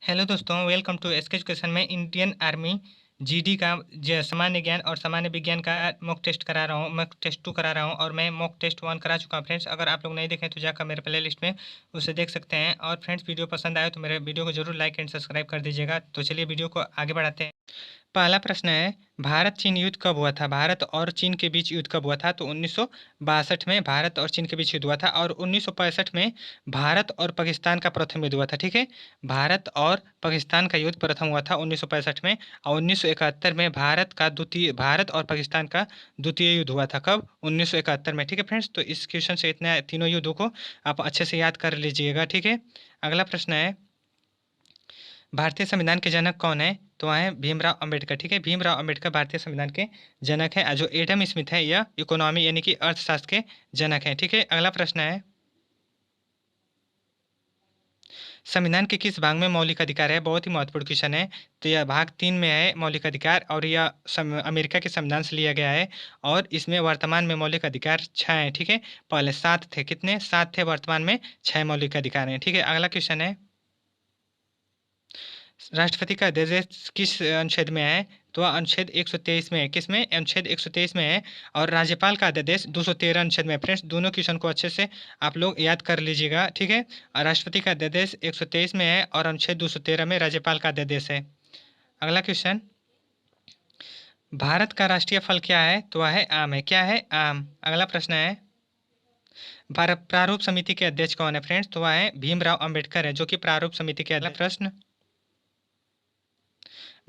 Hello दोस्तों, welcome to SK education में Indian army GD का सामान्य ज्ञान और सामान्य विज्ञान का मॉक टेस्ट करा रहा हूँ। मॉक टेस्ट 2 करा रहा हूँ और मैं मॉक टेस्ट 1 करा चुका हूँ फ्रेंड्स। अगर आप लोग नहीं देखें तो जाकर मेरे प्ले लिस्ट में उसे देख सकते हैं। और फ्रेंड्स, वीडियो पसंद आए तो मेरे वीडियो को जरूर लाइक एंड सब्सक्राइब कर दीजिएगा। तो चलिए वीडियो को आगे बढ़ाते हैं। पहला प्रश्न है, भारत चीन युद्ध कब हुआ था? भारत और चीन के बीच युद्ध कब हुआ था? तो 1962 में भारत और चीन के बीच युद्ध हुआ था। और 1965 में भारत और पाकिस्तान का प्रथम युद्ध हुआ था। ठीक है, भारत और पाकिस्तान का युद्ध प्रथम हुआ था 1965 में। और 1971 में भारत और पाकिस्तान का द्वितीय युद्ध हुआ था। कब? 1971 में। ठीक है फ्रेंड्स, तो इस क्वेश्चन से इतने तीनों युद्धों को आप अच्छे से याद कर लीजिएगा। ठीक है, अगला प्रश्न है, भारतीय संविधान के जनक कौन है? तो वह है भीमराव अंबेडकर। ठीक है, भीमराव अंबेडकर भारतीय संविधान के जनक है। जो एडम स्मिथ है यह इकोनॉमी यानी कि अर्थशास्त्र के जनक है। ठीक है, अगला प्रश्न है, संविधान के किस भाग में मौलिक अधिकार है? बहुत ही महत्वपूर्ण क्वेश्चन है। तो यह भाग 3 में है मौलिक अधिकार, और यह अमेरिका के संविधान से लिया गया है। और इसमें वर्तमान में मौलिक अधिकार 6 हैं। ठीक है, पहले 7 थे। कितने? 7 थे, वर्तमान में 6 मौलिक अधिकार हैं। ठीक है, अगला क्वेश्चन है, राष्ट्रपति का निर्देश किस अनुच्छेद में है? तो अनुच्छेद 123 में है। किस में? अनुच्छेद 123 में है। और राज्यपाल का अध्यादेश 213 अनुच्छेद में है। फ्रेंड्स, दोनों क्वेश्चन को अच्छे से आप लोग याद कर लीजिएगा। ठीक है, और राष्ट्रपति का अध्यादेश 123 में है और अनुच्छेद 213 में राज्यपाल का अध्यादेश है। अगला क्वेश्चन, भारत का राष्ट्रीय फल क्या है? तो वह है आम है। क्या है? आम। अगला प्रश्न है, भारत प्रारूप समिति के अध्यक्ष कौन है? फ्रेंड्स, तो वह है भीमराव अंबेडकर है, जो कि प्रारूप समिति के अध्यक्ष। अगला प्रश्न,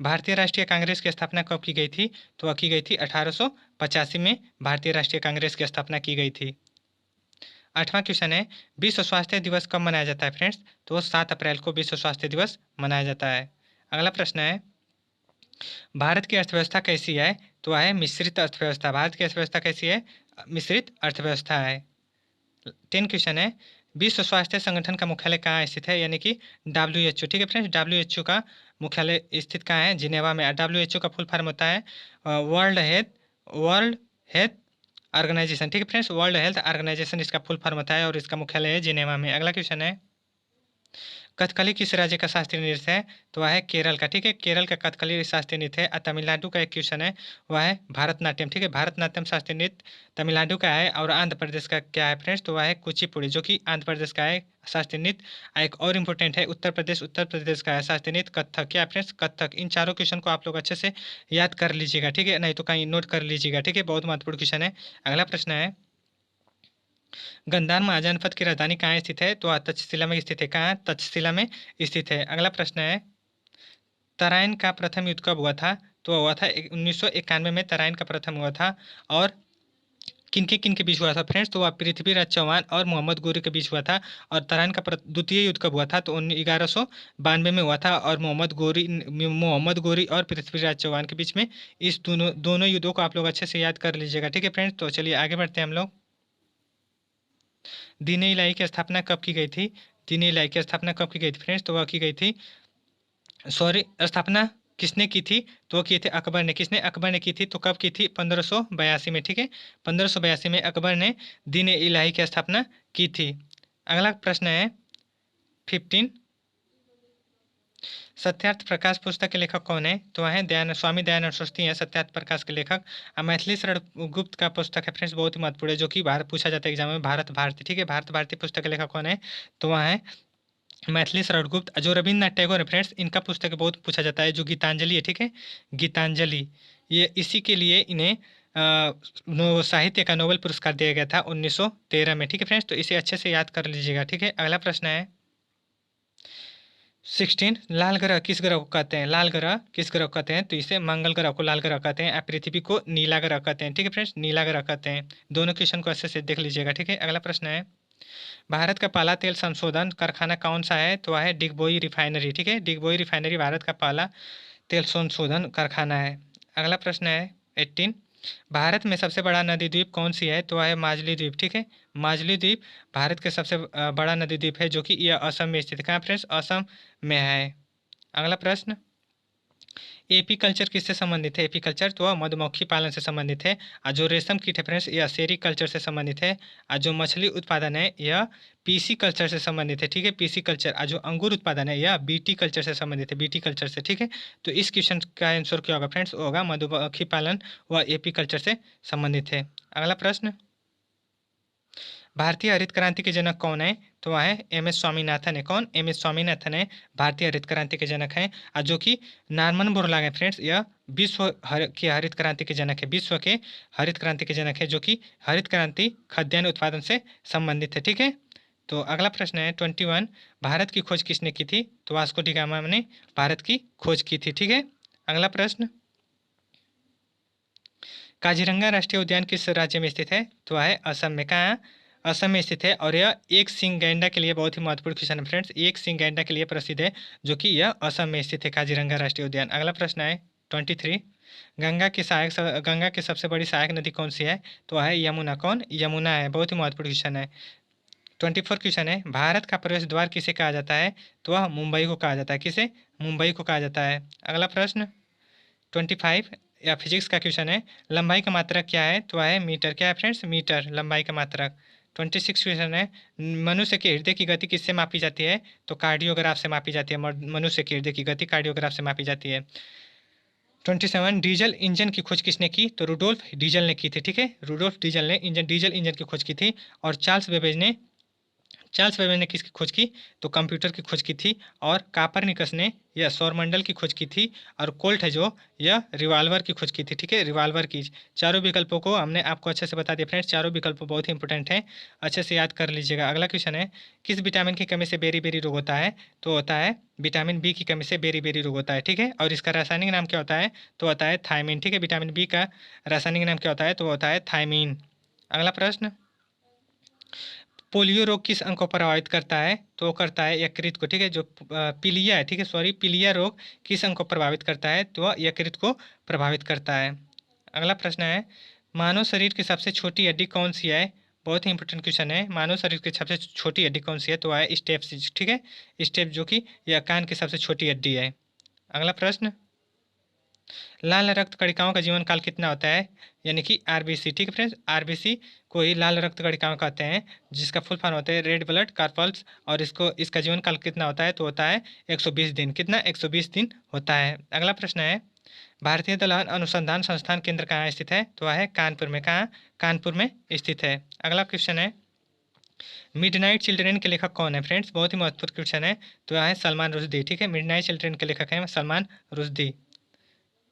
भारतीय राष्ट्रीय कांग्रेस की स्थापना कब की गई थी? तो वह की गई थी 1885 में भारतीय राष्ट्रीय कांग्रेस की स्थापना की गई थी। 8वां क्वेश्चन है, विश्व स्वास्थ्य दिवस कब मनाया जाता है? फ्रेंड्स, तो 7 अप्रैल को विश्व स्वास्थ्य दिवस मनाया जाता है। अगला प्रश्न है, भारत की अर्थव्यवस्था कैसी है? तो वह है मिश्रित अर्थव्यवस्था। भारत की अर्थव्यवस्था कैसी है? मिश्रित अर्थव्यवस्था है। 10 क्वेश्चन है, विश्व स्वास्थ्य संगठन का मुख्यालय कहाँ स्थित है? यानी कि WHO। ठीक है फ्रेंड्स, WHO का मुख्यालय स्थित कहाँ है? जिनेवा में। WHO का फुल फॉर्म होता है वर्ल्ड हेल्थ ऑर्गेनाइजेशन। ठीक है फ्रेंड्स, वर्ल्ड हेल्थ ऑर्गेनाइजेशन इसका फुल फॉर्म होता है और इसका मुख्यालय है जिनेवा में। अगला क्वेश्चन है, कथकली किस राज्य का शास्त्रीय नृत्य है? तो वह है केरल का। ठीक है, केरल का कथकली शास्त्रीय नृत्य है। तमिलनाडु का एक क्वेश्चन है, वह है भरतनाट्यम। ठीक है, भरतनाट्यम शास्त्रीय नृत्य तमिलनाडु का है। और आंध्र प्रदेश का क्या है फ्रेंड्स? तो वह है कुचिपुड़ी, जो कि आंध्र प्रदेश का है शास्त्रीय नृत्य। एक और इम्पोर्टेंट है, उत्तर प्रदेश का है शास्त्रीय नृत्य कथक। क्या फ्रेंड्स? कथक। इन चारों क्वेश्चन को आप लोग अच्छे से याद कर लीजिएगा। ठीक है, नहीं तो कहीं नोट कर लीजिएगा। ठीक है, बहुत महत्वपूर्ण क्वेश्चन है। अगला प्रश्न है, गंधार महाजनपद की राजधानी कहाँ स्थित है? तो तक्षशिला में स्थित है। कहाँ? तक्षशिला में स्थित है। अगला प्रश्न है, तराइन का प्रथम युद्ध कब हुआ था? तो हुआ था 1991 में तराइन का प्रथम हुआ था। और किनके बीच हुआ था फ्रेंड्स? तो वह पृथ्वीराज चौहान और मोहम्मद गोरी के बीच हुआ था। और तराइन का द्वितीय युद्ध कब हुआ था? तो 1192 में हुआ था। और मोहम्मद गोरी और पृथ्वीराज चौहान के बीच में इस दोनों दोनों युद्धों को आप लोग अच्छे से याद कर लीजिएगा। ठीक है फ्रेंड्स, तो चलिए आगे बढ़ते हैं हम लोग। दीन इलाही की स्थापना कब की गई थी? दीन इलाही की स्थापना कब की गई थी फ्रेंड्स? तो वह की गई थी, सॉरी, स्थापना किसने की थी? तो किए थे अकबर ने। किसने? अकबर ने की थी। तो कब की थी? 1582 में। ठीक है, 1582 में अकबर ने दीन इलाही की स्थापना की थी। अगला प्रश्न है 15, सत्यार्थ प्रकाश पुस्तक के लेखक कौन है? तो वह है स्वामी दयानंद सरस्वती हैं सत्यार्थ प्रकाश के लेखक। मैथिली शरण गुप्त का पुस्तक है फ्रेंड्स, बहुत ही महत्वपूर्ण है, जो कि भारत पूछा जाता है एग्जाम में, भारत भारती। ठीक है, भारत भारती पुस्तक के लेखक कौन है? तो वह है मैथिली शरण गुप्त। जो रविन्द्रनाथ टैगोर है फ्रेंड्स, इनका पुस्तक बहुत पूछा जाता है, जो गीतांजलि है। ठीक है, गीतांजलि, ये इसी के लिए इन्हें साहित्य का नोबेल पुरस्कार दिया गया था 1913 में। ठीक है फ्रेंड्स, तो इसे अच्छे से याद कर लीजिएगा। ठीक है, अगला प्रश्न है 16, लाल ग्रह किस ग्रह को कहते हैं? लाल ग्रह किस ग्रह को कहते हैं? तो इसे मंगल ग्रह को लाल ग्रह कहते हैं, और पृथ्वी को नीला ग्रह कहते हैं। ठीक है फ्रेंड्स, नीला ग्रह कहते हैं। दोनों क्वेश्चन को अच्छे से देख लीजिएगा। ठीक है, अगला प्रश्न है, भारत का पहला तेल संशोधन कारखाना कौन सा है? तो वह है डिगबोई रिफाइनरी। ठीक है, डिगबोई रिफाइनरी भारत का पहला तेल संशोधन कारखाना है। अगला प्रश्न है 18, भारत में सबसे बड़ा नदी द्वीप कौन सी है? तो वह है माजुली द्वीप। ठीक है, माजुली द्वीप भारत के सबसे बड़ा नदी द्वीप है, जो कि यह असम में स्थित है। कहाँ फ्रेंड्स? असम में है। अगला प्रश्न, एपी कल्चर किससे संबंधित है? एपी कल्चर तो मधुमक्खी पालन से संबंधित है। जो रेशम कीट है फ्रेंड्स, यह सेरी कल्चर से संबंधित है। जो मछली उत्पादन है यह पीसी कल्चर से संबंधित है। ठीक है, पीसी कल्चर। जो अंगूर उत्पादन है यह बीटी कल्चर से संबंधित है, बीटी कल्चर से। ठीक है, तो इस क्वेश्चन का आंसर क्या होगा फ्रेंड्स? होगा मधुमक्खी पालन व एपी कल्चर से संबंधित है। अगला प्रश्न, भारतीय हरित क्रांति के जनक कौन है? तो वह है एम एस स्वामीनाथन है। कौन? एम एस स्वामीनाथन है, भारतीय हरित क्रांति के जनक हैं। जो कि नॉर्मन बोरलॉग है फ्रेंड्स, यह विश्व की हरित क्रांति के जनक है, विश्व के हरित क्रांति के जनक है, जो कि हरित क्रांति खाद्यान्न उत्पादन से संबंधित है। ठीक है, तो अगला प्रश्न है 21, भारत की खोज किसने की थी? तो वास्को डी गामा ने भारत की खोज की थी। ठीक है, अगला प्रश्न, काजीरंगा राष्ट्रीय उद्यान किस राज्य में स्थित है? तो वह है असम में। कहाँ? असम में स्थित है। और यह एक सींग गैंडा के लिए बहुत ही महत्वपूर्ण क्वेश्चन है फ्रेंड्स, एक सींग गैंडा के लिए प्रसिद्ध है, जो कि यह असम में स्थित है, काजीरंगा राष्ट्रीय उद्यान। अगला प्रश्न है 23, गंगा की सबसे बड़ी सहायक नदी कौन सी है? तो वह है यमुना। कौन? यमुना है, बहुत ही महत्वपूर्ण क्वेश्चन है। 24 क्वेश्चन है, भारत का प्रवेश द्वार किसे कहा जाता है? तो वह मुंबई को कहा जाता है। किसे? मुंबई को कहा जाता है। अगला प्रश्न 25 या फिजिक्स का क्वेश्चन है, लंबाई का मात्रक क्या है? तो वह है मीटर। क्या है फ्रेंड्स? मीटर, लंबाई का मात्रक। 26 क्वेश्चन है, मनुष्य के हृदय की गति किससे मापी जाती है? तो कार्डियोग्राफ से मापी जाती है। मनुष्य के हृदय की गति कार्डियोग्राफ से मापी जाती है। 27, डीजल इंजन की खोज किसने की? तो रुडोल्फ डीजल ने की थी। ठीक है, रुडोल्फ डीजल ने डीजल इंजन की खोज की थी। और चार्ल्स वेबेज ने किसकी खोज की? तो कंप्यूटर की खोज की थी। और कापरनिकस ने यह सौरमंडल की खोज की थी। और कोल्ट है जो, यह रिवाल्वर की खोज की थी। ठीक है, रिवाल्वर की। चारों विकल्पों को हमने आपको अच्छे से बता दिया फ्रेंड्स, चारों विकल्प बहुत ही इंपॉर्टेंट हैं, अच्छे से याद कर लीजिएगा। अगला क्वेश्चन है, किस विटामिन की कमी से बेरी बेरी रोग होता है? तो होता है विटामिन बी की कमी से बेरी बेरी रोग होता है। ठीक है, और इसका रासायनिक नाम क्या होता है? तो होता है थायमीन। ठीक है, विटामिन बी का रासायनिक नाम क्या होता है? तो होता है थायमीन। अगला प्रश्न, पोलियो रोग किस अंग को प्रभावित करता है? तो करता है यकृत को। ठीक है, जो पीलिया है, ठीक है, सॉरी, पीलिया रोग किस अंग को प्रभावित करता है? तो यकृत को प्रभावित करता है। अगला प्रश्न है, मानव शरीर की सबसे छोटी हड्डी कौन सी है? बहुत ही इंपॉर्टेंट क्वेश्चन है, मानव शरीर की सबसे छोटी हड्डी कौन सी है? तो है स्टेप। ठीक है, स्टेप, जो कि यह कान की सबसे छोटी हड्डी है। अगला प्रश्न, लाल रक्त कणिकाओं का जीवन काल कितना होता है? यानी कि आरबीसी। ठीक है फ्रेंड्स, आरबीसी को ही लाल रक्त कणिकाओं कहते हैं, जिसका फुल फॉर्म होता है रेड ब्लड कार्पल्स। और इसका जीवन काल कितना होता है? तो होता है 120 दिन। कितना? 120 दिन होता है। अगला प्रश्न है, भारतीय दलहन अनुसंधान संस्थान केंद्र कहाँ स्थित है? तो वह है कानपुर में। कहाँ? कानपुर में स्थित है। अगला क्वेश्चन है, मिडनाइट चिल्ड्रेन के लेखक कौन है फ्रेंड्स? बहुत ही महत्वपूर्ण क्वेश्चन है, तो वह है सलमान रुश्दी। ठीक है, मिडनाइट चिल्ड्रेन के लेखक हैं सलमान रुश्दी।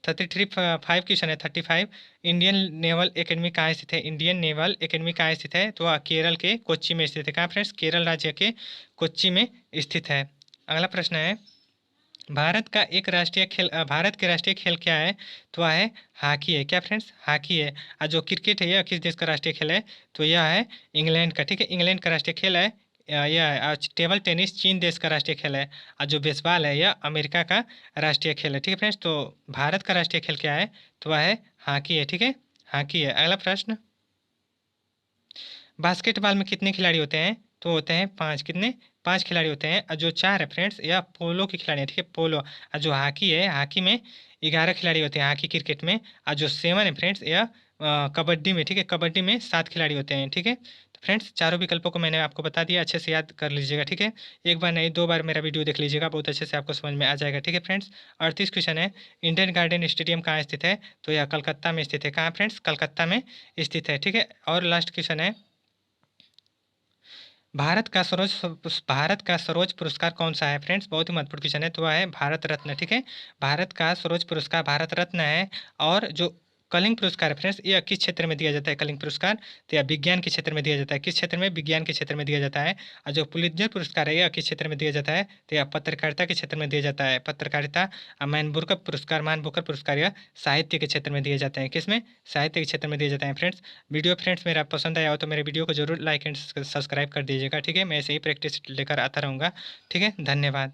5 क्वेश्चन है 35, इंडियन नेवल एकेडमी कहाँ स्थित है? इंडियन नेवल एकेडमी कहाँ स्थित है? तो केरल के कोच्चि में स्थित है। कहाँ फ्रेंड्स? केरल राज्य के कोच्चि में स्थित है। अगला प्रश्न है, भारत के राष्ट्रीय खेल क्या है? तो वह है हॉकी है। क्या फ्रेंड्स? हॉकी है। और जो क्रिकेट है यह किस देश का राष्ट्रीय खेल है? तो यह है इंग्लैंड का। ठीक है, इंग्लैंड का राष्ट्रीय खेल है यह है। आज टेबल टेनिस चीन देश का राष्ट्रीय खेल है। और जो बेसबॉल है यह अमेरिका का राष्ट्रीय खेल है। ठीक है फ्रेंड्स, तो भारत का राष्ट्रीय खेल क्या है? तो वह है हॉकी है। ठीक है, हॉकी है। अगला प्रश्न, बास्केटबॉल में कितने खिलाड़ी होते हैं? तो होते हैं 5। कितने? 5 खिलाड़ी होते हैं। और जो 4 है फ्रेंड्स यह पोलो के खिलाड़ी हैं। ठीक है, पोलो। और जो हॉकी है, हॉकी में 11 खिलाड़ी होते हैं, हॉकी क्रिकेट में। और जो 7 है फ्रेंड्स यह कबड्डी में। ठीक है, कबड्डी में 7 खिलाड़ी होते हैं। ठीक है, तो फ्रेंड्स चारों विकल्पों को मैंने आपको बता दिया, अच्छे से याद कर लीजिएगा। ठीक है, एक बार नहीं 2 बार मेरा वीडियो देख लीजिएगा, बहुत अच्छे से आपको समझ में आ जाएगा। ठीक है फ्रेंड्स, 38 क्वेश्चन है, इंडियन गार्डन स्टेडियम कहाँ स्थित है? तो यह कलकत्ता में स्थित है। कहाँ फ्रेंड्स? कलकत्ता में स्थित है। ठीक है, और लास्ट क्वेश्चन है, भारत का सर्वोच्च पुरस्कार कौन सा है फ्रेंड्स? बहुत ही महत्वपूर्ण क्वेश्चन है, तो वह है भारत रत्न। ठीक है, भारत का सर्वोच्च पुरस्कार भारत रत्न है। और जो कलिंग पुरस्कार है फ्रेंड्स यह किस क्षेत्र में दिया जाता है? कलिंग पुरस्कार तो यह विज्ञान के क्षेत्र में दिया जाता है। किस क्षेत्र में? विज्ञान के क्षेत्र में दिया जाता है। और जो पुलित्जर पुरस्कार है यह किस क्षेत्र में दिया जाता है? तो यह पत्रकारिता के क्षेत्र में दिया जाता है। पत्रकारिता। मान बुकर पुरस्कार यह साहित्य के क्षेत्र में दिए जाते हैं। किसमें? साहित्य के क्षेत्र में दिए जाते हैं फ्रेंड्स। वीडियो फ्रेंड्स मेरा पसंद आया हो तो मेरे वीडियो को जरूर लाइक एंड सब्सक्राइब कर दीजिएगा। ठीक है, मैं ऐसे ही प्रैक्टिस लेकर आता रहूँगा। ठीक है, धन्यवाद।